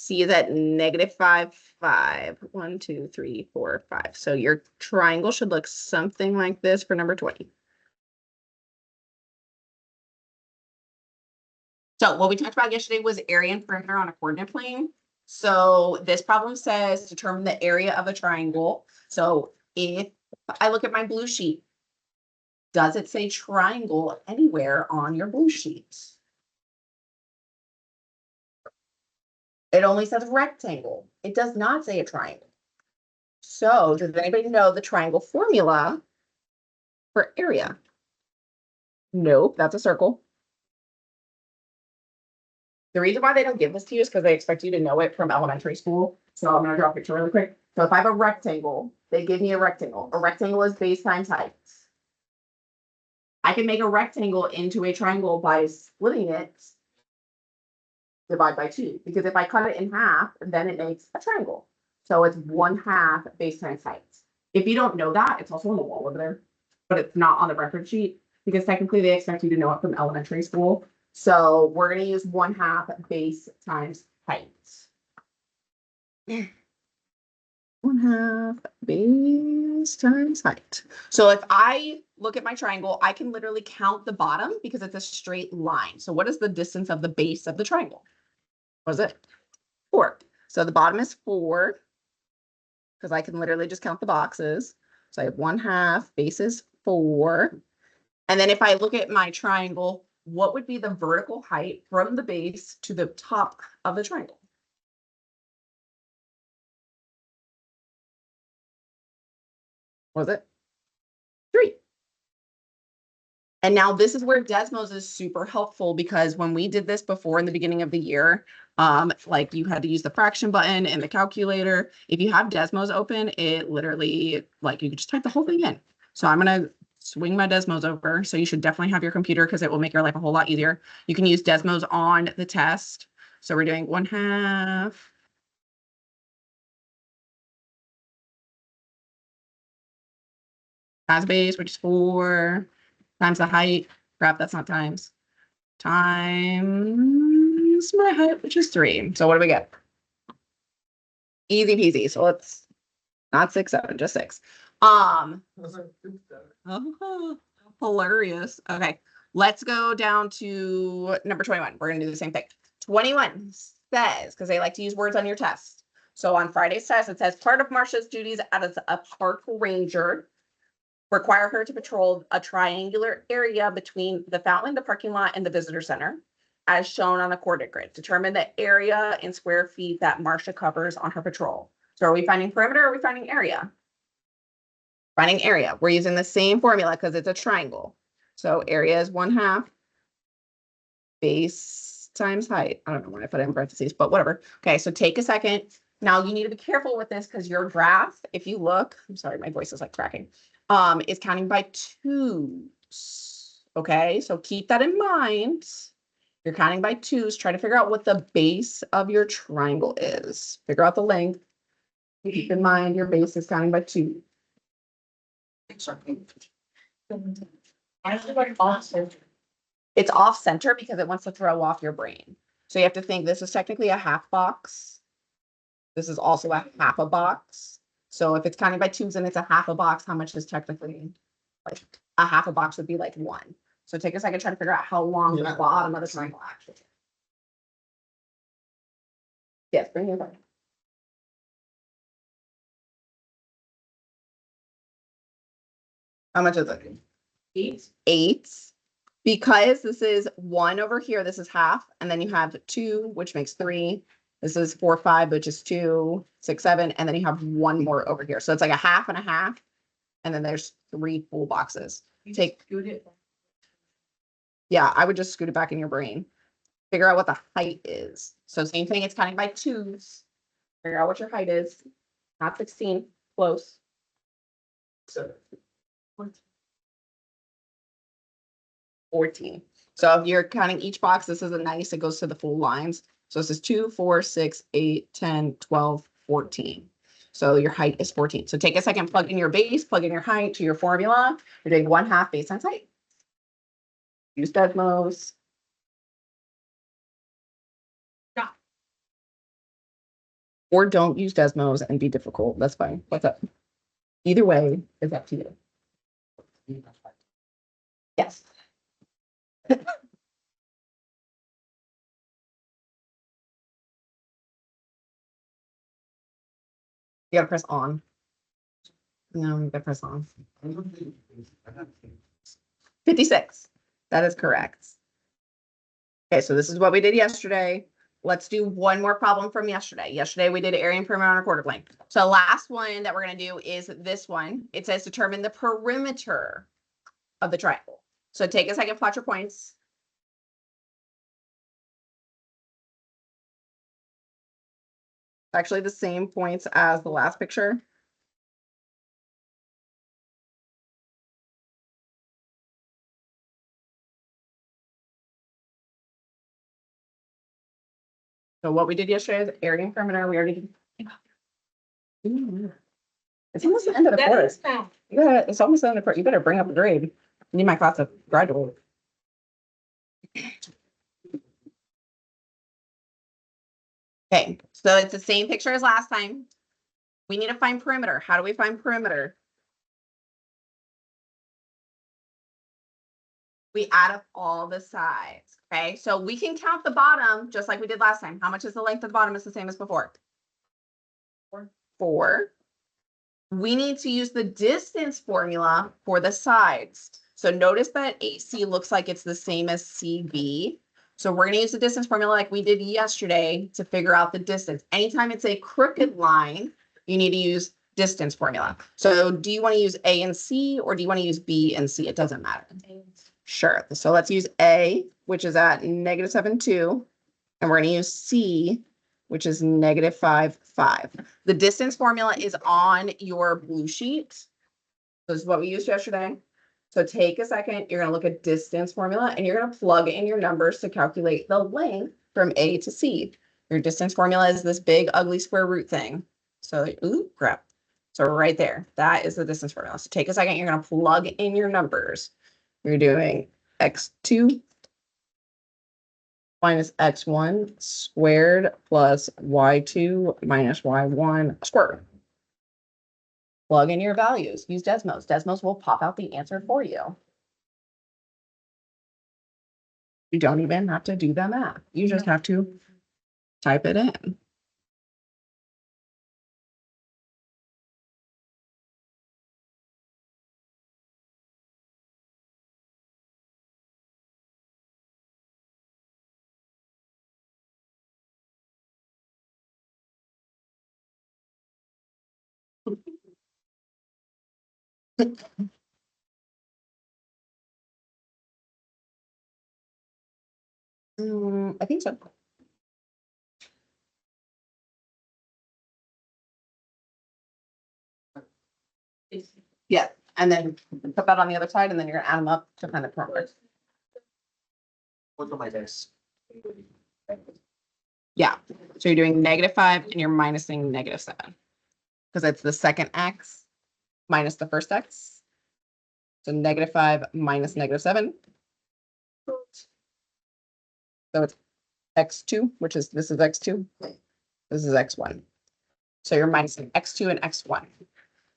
C is at negative 5, 5. 1, 2, 3, 4, 5. So your triangle should look something like this for number 20. So what we talked about yesterday was area and perimeter on a coordinate plane. So this problem says determine the area of a triangle. So if I look at my blue sheet, does it say triangle anywhere on your blue sheet? It only says rectangle. It does not say a triangle. So does anybody know the triangle formula for area? Nope, that's a circle. The reason why they don't give this to you is because they expect you to know it from elementary school. So I'm going to draw a picture really quick. So if I have a rectangle, they give me a rectangle. A rectangle is base times height. I can make a rectangle into a triangle by splitting it, divide by 2. Because if I cut it in half, then it makes a triangle. So it's 1/2 base times height. If you don't know that, it's also on the wall over there, but it's not on the record sheet because technically they expect you to know it from elementary school. So we're going to use 1/2 base times height. 1/2 base times height. So if I look at my triangle, I can literally count the bottom because it's a straight line. So what is the distance of the base of the triangle? What is it? 4. So the bottom is 4 because I can literally just count the boxes. So I have 1/2, base is 4. And then if I look at my triangle, what would be the vertical height from the base to the top of the triangle? What was it? 3. And now this is where Desmos is super helpful because when we did this before in the beginning of the year, like you had to use the fraction button and the calculator. If you have Desmos open, it literally, like you could just type the whole thing in. So I'm going to swing my Desmos over. So you should definitely have your computer because it will make your life a whole lot easier. You can use Desmos on the test. So we're doing 1/2. Times base, which is 4, times the height. Crap, that's not times. Times my height, which is 3. So what do we get? Easy peasy. So let's not 6, 7, just 6. Oh, hilarious. Okay, let's go down to number 21. We're gonna do the same thing. 21 says, because they like to use words on your test. So on Friday's test, it says part of Marsha's duties as a park ranger require her to patrol a triangular area between the fountain, the parking lot, and the visitor center, as shown on the coordinate grid. Determine the area in square feet that Marsha covers on her patrol. So are we finding perimeter or are we finding area? Finding area. We're using the same formula because it's a triangle. So area is 1/2 base times height. I don't know why I put it in parentheses, but whatever. Okay, so take a second. Now you need to be careful with this because your graph, if you look, I'm sorry, my voice is like cracking, is counting by 2s. Okay, so keep that in mind. You're counting by 2s. Try to figure out what the base of your triangle is. Figure out the length. Keep in mind your base is counting by 2. It's off center because it wants to throw off your brain. So you have to think this is technically a half box. This is also a half a box. So if it's counting by 2s and it's a half a box, how much is technically like a half a box would be like 1. So take a second, try to figure out how long the bottom of the triangle actually is. Yes, bring it back. How much is it? 8. 8. Because this is 1 over here, this is half, and then you have 2, which makes 3. This is 4, 5, which is 2, 6, 7, and then you have 1 more over here. So it's like a half and a half, and then there's 3 full boxes. Scoot it. Yeah, I would just scoot it back in your brain. Figure out what the height is. So same thing, it's counting by 2s. Figure out what your height is. Not 16, close. 14. So if you're counting each box, this isn't nice. It goes to the full lines. So this is 2, 4, 6, 8, 10, 12, 14. So your height is 14. So take a second, plug in your base, plug in your height to your formula. You're doing 1/2 base times height. Use Desmos. Or don't use Desmos and be difficult. That's fine. What's up? Either way is up to you. Yes. You gotta press on. No, you gotta press on. 56. That is correct. Okay, so this is what we did yesterday. Let's do one more problem from yesterday. Yesterday we did area and perimeter on a quarter plane. So last one that we're gonna do is this one. It says determine the perimeter of the triangle. So take a second, plot your points. Actually, the same points as the last picture. So what we did yesterday is area and perimeter. We already did. It's almost the end of the course. Yeah, it's almost the end of the course. You better bring up a grade. I need my class to graduate. Okay, so it's the same picture as last time. We need to find perimeter. How do we find perimeter? We add up all the sides. Okay, so we can count the bottom just like we did last time. How much is the length of the bottom? Is the same as before. 4. We need to use the distance formula for the sides. So notice that AC looks like it's the same as CB. So we're going to use the distance formula like we did yesterday to figure out the distance. Anytime it's a crooked line, you need to use distance formula. So do you want to use A and C or do you want to use B and C? It doesn't matter. Sure. So let's use A, which is at -7, 2. And we're going to use C, which is -5, 5. The distance formula is on your blue sheet. This is what we used yesterday. So take a second, you're going to look at distance formula and you're going to plug in your numbers to calculate the length from A to C. Your distance formula is this big ugly square root thing. So, ooh, crap. So right there, that is the distance formula. So take a second, you're going to plug in your numbers. You're doing x2 minus x1 squared plus y2 minus y1 squared. Plug in your values. Use Desmos. Desmos will pop out the answer for you. You don't even have to do the math. You just have to type it in. I think so. Yeah, and then put that on the other side, and then you're gonna add them up to find the perimeter. Look at my dice. Yeah, so you're doing -5 and you're minusing -7 because it's the second x minus the first x. So -5 minus -7. So it's x2, which is this is x2. This is x1. So you're minusing x2 and x1.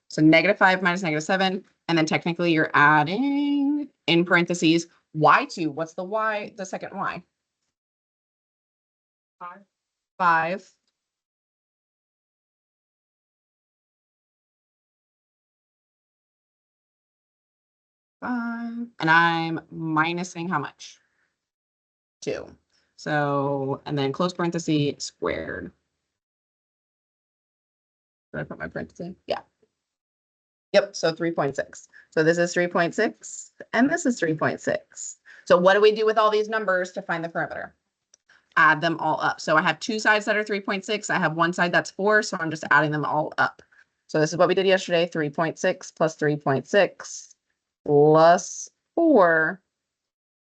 So -5 minus -7, and then technically you're adding in parentheses y2. What's the y? The second y. 5. And I'm minusing how much? 2. So, and then close parenthesis squared. Did I put my parenthesis? Yeah. Yep, so 3.6. So this is 3.6 and this is 3.6. So what do we do with all these numbers to find the perimeter? Add them all up. So I have two sides that are 3.6. I have one side that's 4, so I'm just adding them all up. So this is what we did yesterday, 3.6 plus 3.6 plus 4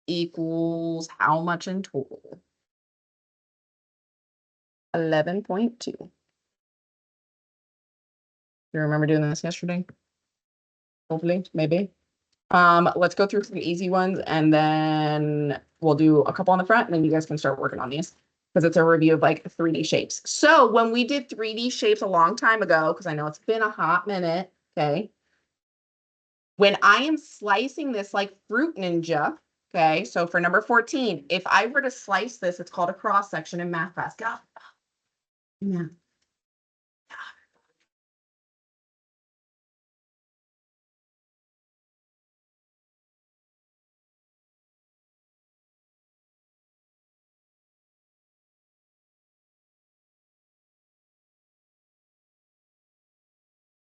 equals how much in total? 11.2. You remember doing this yesterday? Hopefully, maybe. Let's go through some easy ones and then we'll do a couple on the front and then you guys can start working on these. because it's a review of like 3D shapes. So when we did 3D shapes a long time ago, because I know it's been a hot minute, okay? When I am slicing this like Fruit Ninja, okay? So for number 14, if I were to slice this, it's called a cross section in math class. God. Yeah.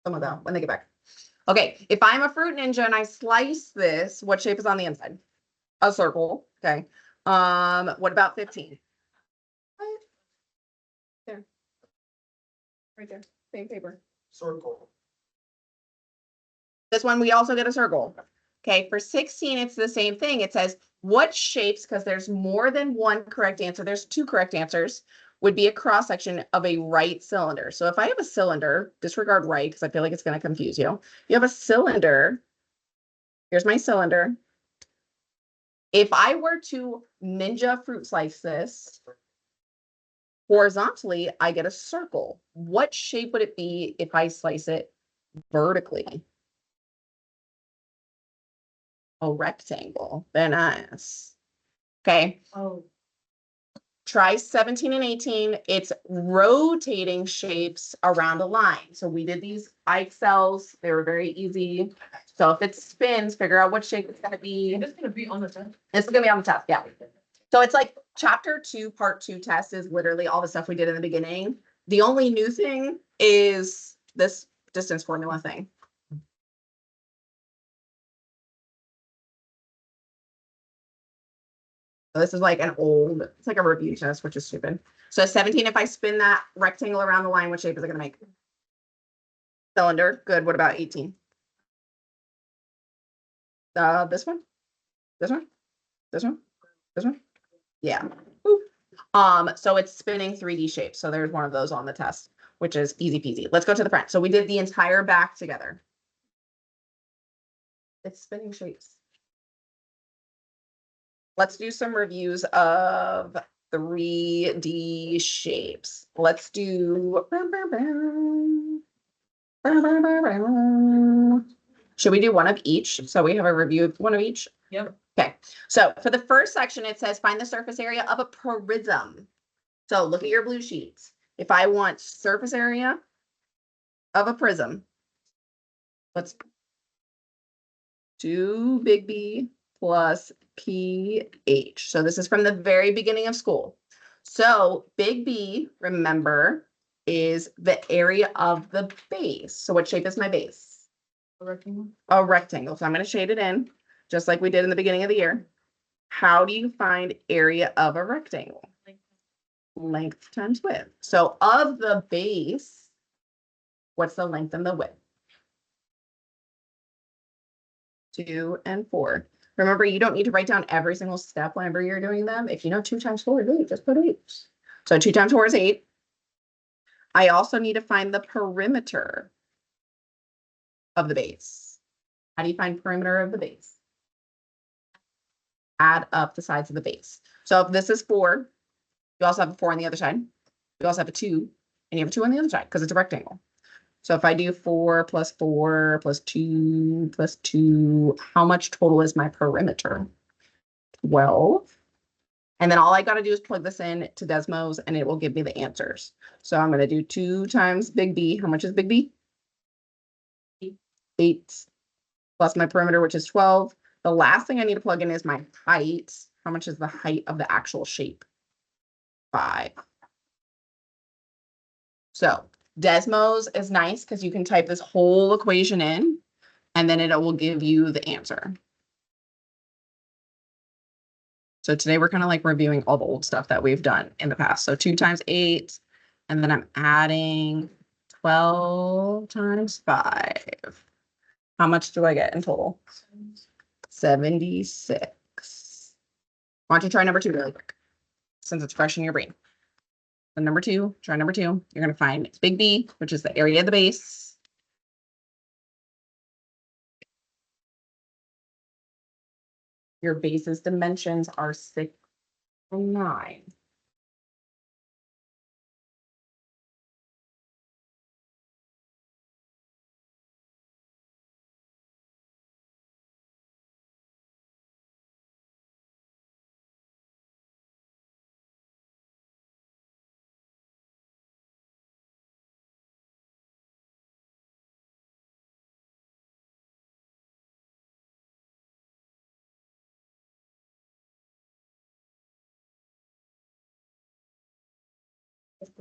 Some of them when they get back. Okay, if I'm a Fruit Ninja and I slice this, what shape is on the inside? A circle, okay. What about 15? There. Right there, same paper. Circle. This one, we also get a circle. Okay, for 16, it's the same thing. It says what shapes, because there's more than one correct answer, there's two correct answers, would be a cross section of a right cylinder. So if I have a cylinder, disregard right, because I feel like it's going to confuse you. You have a cylinder. Here's my cylinder. If I were to ninja fruit slice this horizontally, I get a circle. What shape would it be if I slice it vertically? A rectangle. Very nice. Okay. Oh, Try 17 and 18. It's rotating shapes around a line. So we did these Ike cells. They were very easy. So if it spins, figure out what shape it's going to be. it's gonna be on the test. This is going to be on the test. Yeah. So it's like chapter 2, part 2 test is literally all the stuff we did in the beginning. The only new thing is this distance formula thing. So this is like an old, it's like a review test, which is stupid. So 17, if I spin that rectangle around the line, what shape is it going to make? Cylinder. Good. What about 18? This one? This one? This one? This one? Yeah. Boop. So it's spinning 3D shapes. So there's one of those on the test, which is easy peasy. Let's go to the front. So we did the entire back together. It's spinning shapes. Let's do some reviews of 3D shapes. Let's do. Should we do one of each? So we have a review of one of each. Yep. Okay, so for the first section, it says find the surface area of a prism. So look at your blue sheets. If I want surface area of a prism, let's do big B plus PH. So this is from the very beginning of school. So big B, remember, is the area of the base. So what shape is my base? A rectangle. A rectangle. So I'm going to shade it in, just like we did in the beginning of the year. How do you find area of a rectangle? Length times width. So of the base, what's the length and the width? 2 and 4. Remember, you don't need to write down every single step whenever you're doing them. If you know 2 times 4 is 8, just put 8. So 2 times 4 is 8. I also need to find the perimeter of the base. How do you find perimeter of the base? Add up the sides of the base. So if this is 4, you also have a 4 on the other side. You also have a 2, and you have a 2 on the other side because it's a rectangle. So if I do 4 plus 4 plus 2 plus 2, how much total is my perimeter? 12. And then all I got to do is plug this in to Desmos and it will give me the answers. So I'm going to do 2 times big B. How much is big B? 8 plus my perimeter, which is 12. The last thing I need to plug in is my height. How much is the height of the actual shape? 5. So Desmos is nice because you can type this whole equation in and then it will give you the answer. So today we're kind of like reviewing all the old stuff that we've done in the past. So 2 times 8, and then I'm adding 12 times 5. How much do I get in total? 76. Why don't you try number 2 really quick, since it's fresh in your brain. So number 2, try number 2. You're going to find big B, which is the area of the base. Your base's dimensions are 6 and 9. So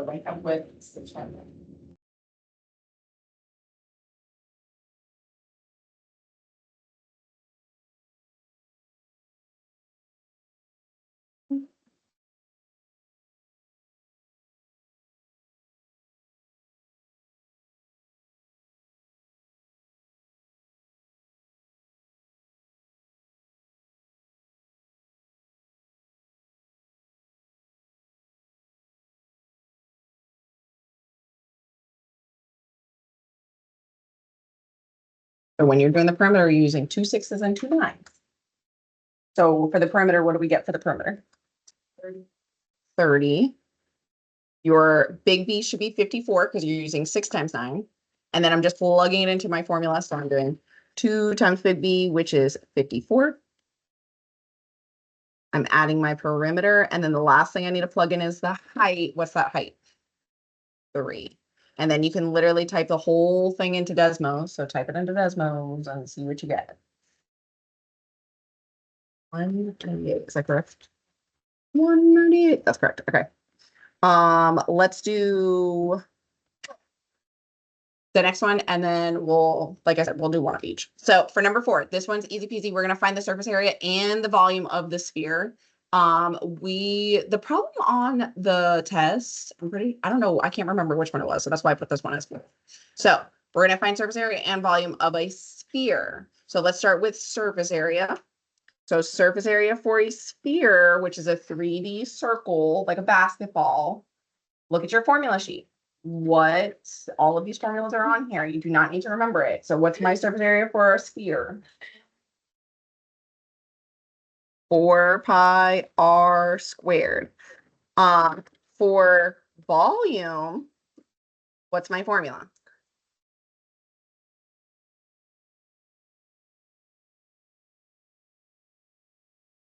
right up with September. So when you're doing the perimeter, you're using 2 6s and 2 9s. So for the perimeter, what do we get for the perimeter? 30. Your big B should be 54 because you're using 6 times 9. And then I'm just plugging it into my formula. So I'm doing 2 times big B, which is 54. I'm adding my perimeter. And then the last thing I need to plug in is the height. What's that height? 3. And then you can literally type the whole thing into Desmos. So type it into Desmos and see what you get. 198. Is that correct? 198. That's correct. Okay. Let's do the next one, and then we'll, like I said, we'll do one of each. So for number 4, this one's easy peasy. We're gonna find the surface area and the volume of the sphere. The problem on the test, I don't know, I can't remember which one it was, so that's why I put this one as. So we're gonna find surface area and volume of a sphere. So let's start with surface area. So surface area for a sphere, which is a 3D circle, like a basketball. Look at your formula sheet. All of these formulas are on here. You do not need to remember it. So what's my surface area for a sphere? 4 pi r squared. For volume, what's my formula?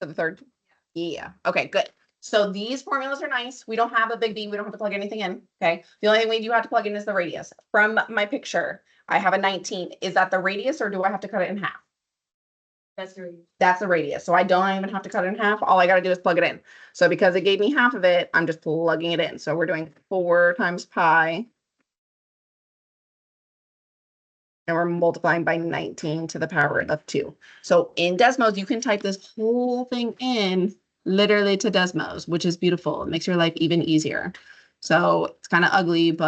For the third? Yeah. Okay, good. So these formulas are nice. We don't have a big B. We don't have to plug anything in. Okay. The only thing we do have to plug in is the radius. From my picture, I have a 19. Is that the radius or do I have to cut it in half? That's the radius. That's the radius. So I don't even have to cut it in half. All I got to do is plug it in. So because it gave me half of it, I'm just plugging it in. So we're doing 4 times pi. And we're multiplying by 19 to the power of 2. So in Desmos, you can type this whole thing in literally to Desmos, which is beautiful. It makes your life even easier. So it's kind of ugly, and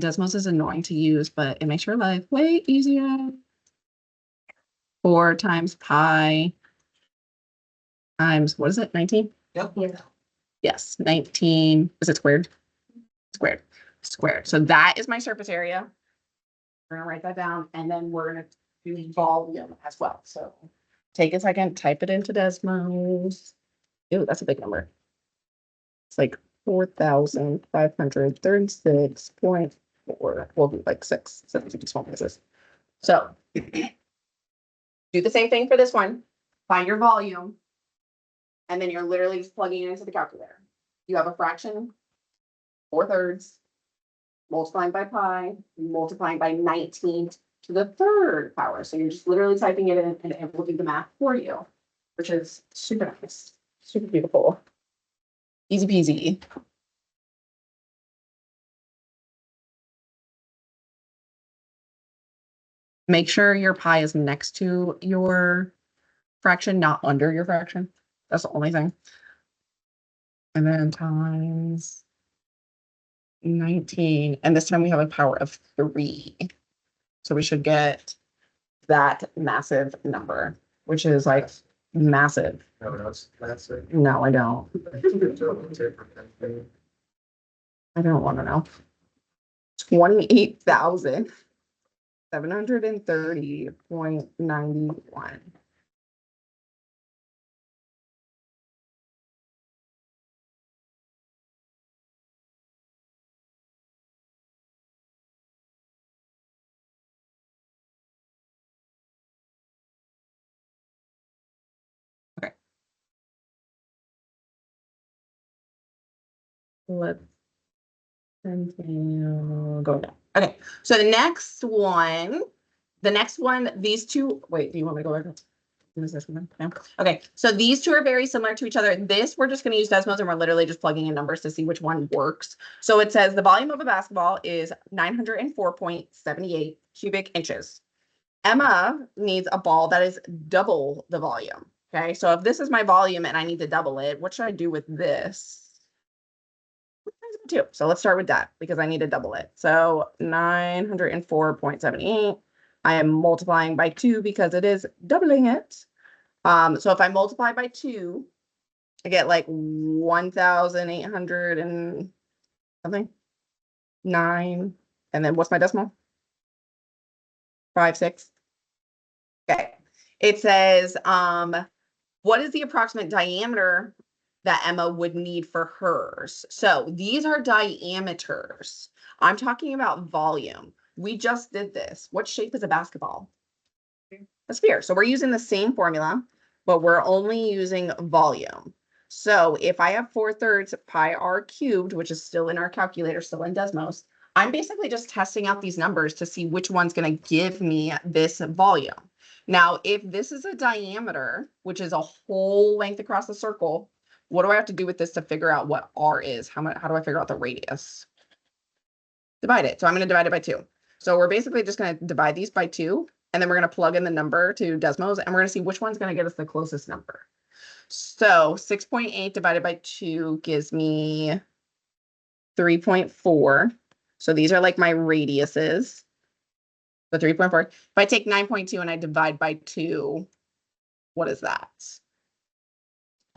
Desmos is annoying to use, but it makes your life way easier. 4 times pi times, what is it, 19? Yep. Yeah. Yes, 19, is it squared? Squared. So that is my surface area. We're gonna write that down, and then we're gonna do volume as well. So take a second, type it into Desmos. Ew, that's a big number. It's like 4,536.4. We'll do like 6, 7 small pieces. So do the same thing for this one. Find your volume, and then you're literally just plugging it into the calculator. You have a fraction, 4/3, multiplying by pi, multiplying by 19 to the 3rd power. So you're just literally typing it in and it will do the math for you, which is super nice, super beautiful. Easy peasy. Make sure your pi is next to your fraction, not under your fraction. That's the only thing. And then times 19. And this time we have a power of 3. So we should get that massive number, which is like massive. No, that's it. No, I don't. I don't want to know. 28,730.91. Okay. Let's continue going down. Okay, so the next one, these two, wait, do you want me to go back? Is this one? No. Okay, so these two are very similar to each other. This, we're just gonna use Desmos and we're literally just plugging in numbers to see which one works. So it says the volume of a basketball is 904.78 cubic inches. Emma needs a ball that is double the volume. Okay, so if this is my volume and I need to double it, what should I do with this? Two. So let's start with that because I need to double it. So 904.78. I am multiplying by 2 because it is doubling it. So if I multiply by 2, I get like 1,800 and something. 9. And then what's my decimal? 5, 6. Okay. It says, what is the approximate diameter that Emma would need for hers? So these are diameters. I'm talking about volume. We just did this. What shape is a basketball? A sphere. So we're using the same formula, but we're only using volume. So if I have 4/3 pi r cubed, which is still in our calculator, still in Desmos, I'm basically just testing out these numbers to see which one's going to give me this volume. Now, if this is a diameter, which is a whole length across the circle, what do I have to do with this to figure out what r is? How do I figure out the radius? Divide it. So I'm going to divide it by 2. So we're basically just going to divide these by 2, and then we're going to plug in the number to Desmos, and we're going to see which one's going to get us the closest number. So 6.8 divided by 2 gives me 3.4. So these are like my radiuses. So 3.4. If I take 9.2 and I divide by 2, what is that?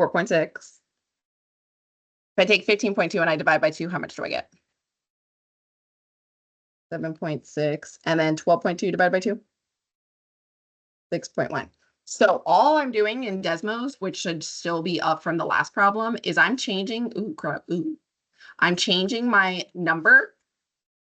4.6. If I take 15.2 and I divide by 2, how much do I get? 7.6. And then 12.2 divided by 2? 6.1. So all I'm doing in Desmos, which should still be up from the last problem, is I'm changing, I'm changing my number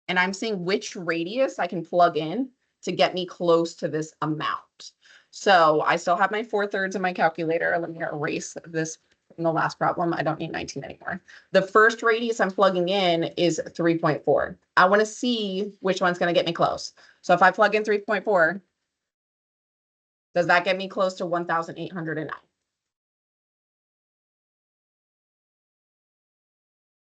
and I'm seeing which radius I can plug in to get me close to this amount. So I still have my 4/3 in my calculator. Let me erase this from the last problem. I don't need 19 anymore. The first radius I'm plugging in is 3.4. I want to see which one's going to get me close. So if I plug in 3.4, does that get me close to 1,809?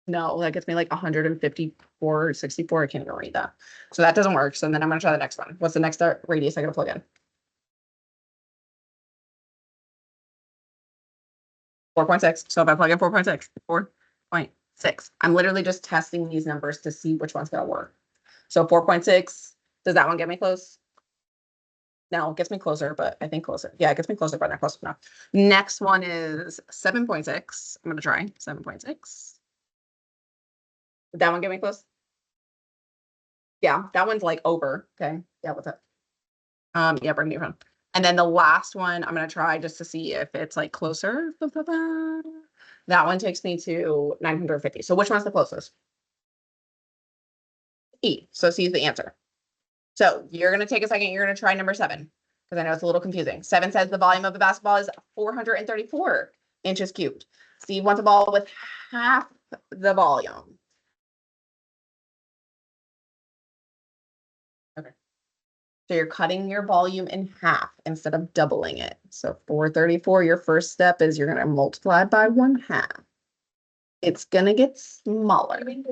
No, that gets me like 154, 64. I can't even read that. So that doesn't work. So then I'm going to try the next one. What's the next radius I got to plug in? 4.6. So if I plug in 4.6, 4.6, I'm literally just testing these numbers to see which one's going to work. So 4.6, does that one get me close? No, it gets me closer, but I think closer. Yeah, it gets me closer, but not close enough. Next one is 7.6. I'm going to try 7.6. Did that one get me close? Yeah, that one's like over. Okay. Yeah, what's up? Yeah, bring me your phone. And then the last one, I'm going to try just to see if it's like closer. That one takes me to 950. So which one's the closest? E. So C is the answer. So you're going to take a second. You're going to try number 7 because I know it's a little confusing. 7 says the volume of a basketball is 434 inches cubed. Steve wants a ball with half the volume. Okay. So you're cutting your volume in half instead of doubling it. So 434, your first step is you're going to multiply by 1/2. It's going to get smaller. You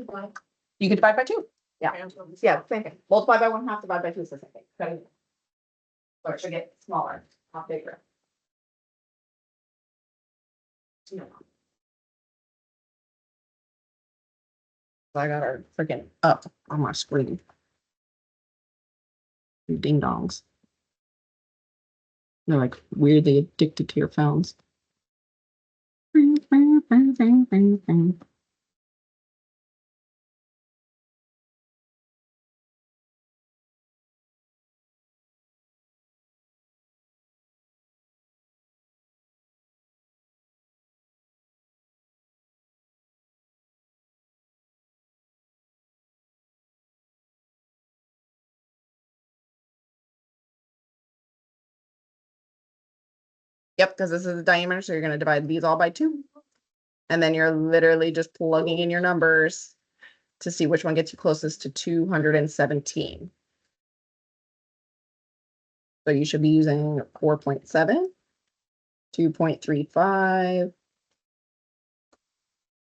can divide by 2. Yeah. Yeah, same thing. Multiply by 1/2, divide by 2 is the same thing. Cutting. So it should get smaller, not bigger. I got her freaking up on my screen. Ding dongs. They're like weirdly addicted to your phones. Yep, because this is the diameter, so you're going to divide these all by 2. And then you're literally just plugging in your numbers to see which one gets you closest to 217. So you should be using 4.7. 2.35,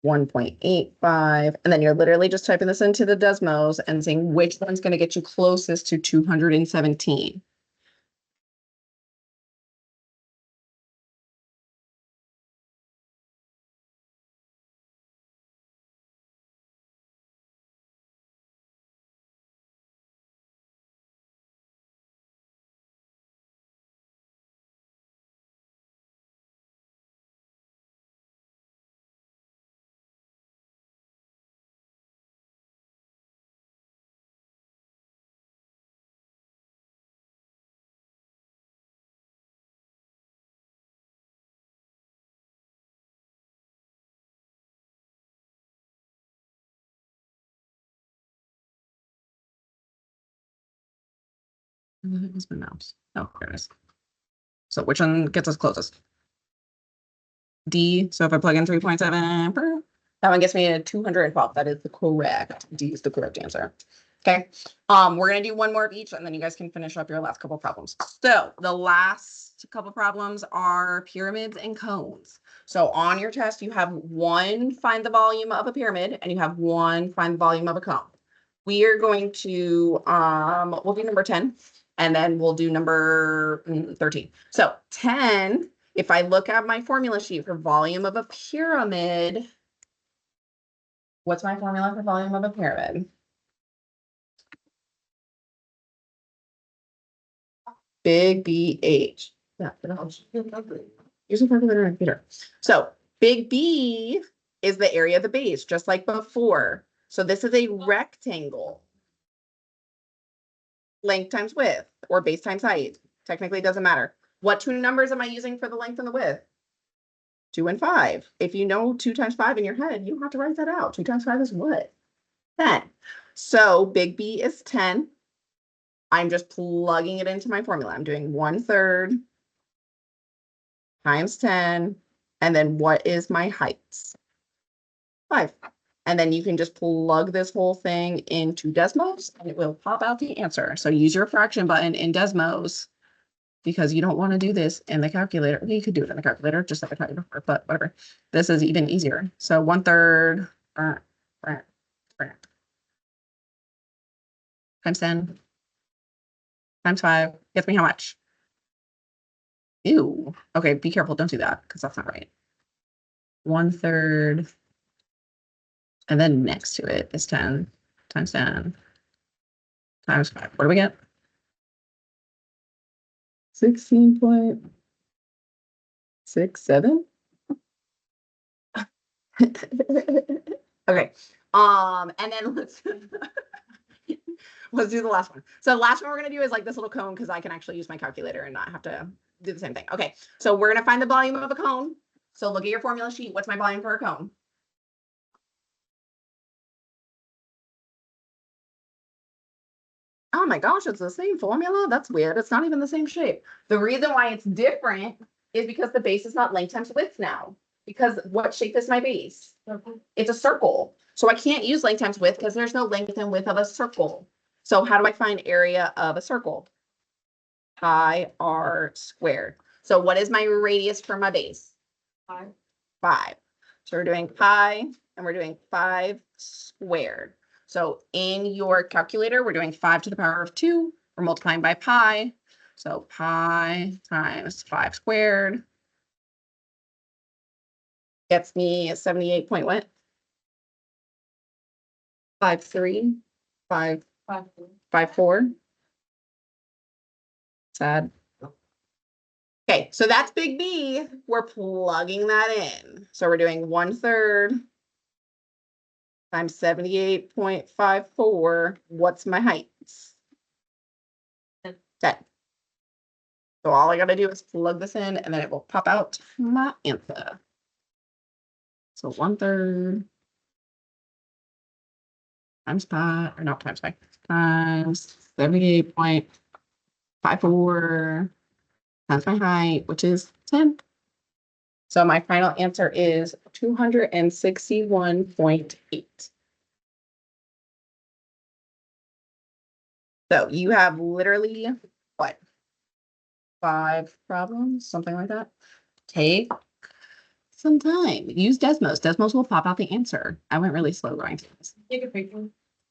1.85, and then you're literally just typing this into the Desmos and seeing which one's going to get you closest to 217. Where's my mouse? Oh, there it is. So which one gets us closest? D. So if I plug in 3.7, that one gets me a 212. That is the correct. D is the correct answer. Okay. We're gonna do one more of each, and then you guys can finish up your last couple problems. So the last couple problems are pyramids and cones. So on your test, you have one find the volume of a pyramid, and you have one find the volume of a cone. We are going to we'll do number 10, and then we'll do number 13. So 10. If I look at my formula sheet for volume of a pyramid, what's my formula for volume of a pyramid? Big BH. Yeah, use a calculator and computer. So big B is the area of the base, just like before. So this is a rectangle. Length times width, or base times height. Technically, it doesn't matter. What two numbers am I using for the length and the width? 2 and 5. If you know 2 times 5 in your head, you don't have to write that out. 2 times 5 is what? 10. So big B is 10. I'm just plugging it into my formula. I'm doing 1/3 times 10. And then what is my height? 5. And then you can just plug this whole thing into Desmos and it will pop out the answer. So use your fraction button in Desmos because you don't want to do this in the calculator. You could do it in the calculator, just like I taught you before, but whatever. This is even easier. So 1/3 times 10 times 5 gets me how much? Ew. Okay, be careful. Don't do that because that's not right. 1/3. And then next to it is 10 times 10 times 5. What do we get? 16.67. Okay. And then let's do the last one. So the last one we're gonna do is like this little cone because I can actually use my calculator and not have to do the same thing. Okay, so we're gonna find the volume of a cone. So look at your formula sheet. What's my volume for a cone? Oh my gosh, it's the same formula. That's weird. It's not even the same shape. The reason why it's different is because the base is not length times width now. Because what shape is my base? It's a circle. So I can't use length times width because there's no length and width of a circle. So how do I find area of a circle? Pi r squared. So what is my radius for my base? 5. 5. So we're doing pi and we're doing 5 squared. So in your calculator, we're doing 5 to the power of 2. We're multiplying by pi. So pi times 5 squared gets me 78 point what? 53, 5, 5. 54. Sad. Okay, so that's big B. We're plugging that in. So we're doing 1/3 times 78.54. What's my height? 10. So all I gotta do is plug this in and then it will pop out my answer. So 1/3 times pi, or not times pi, times 78.54 times my height, which is 10. So my final answer is 261.8. So you have literally what? 5 problems, something like that. take some time. Use Desmos. Desmos will pop out the answer. I went really slow going through this. Take a picture.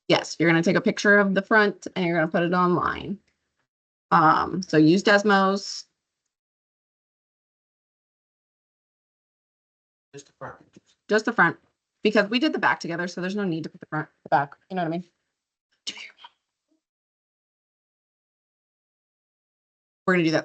Yes, you're gonna take a picture of the front and you're gonna put it online. So use Desmos. Just the front. Just the front, because we did the back together, so there's no need to put the back, you know what I mean? We're gonna do that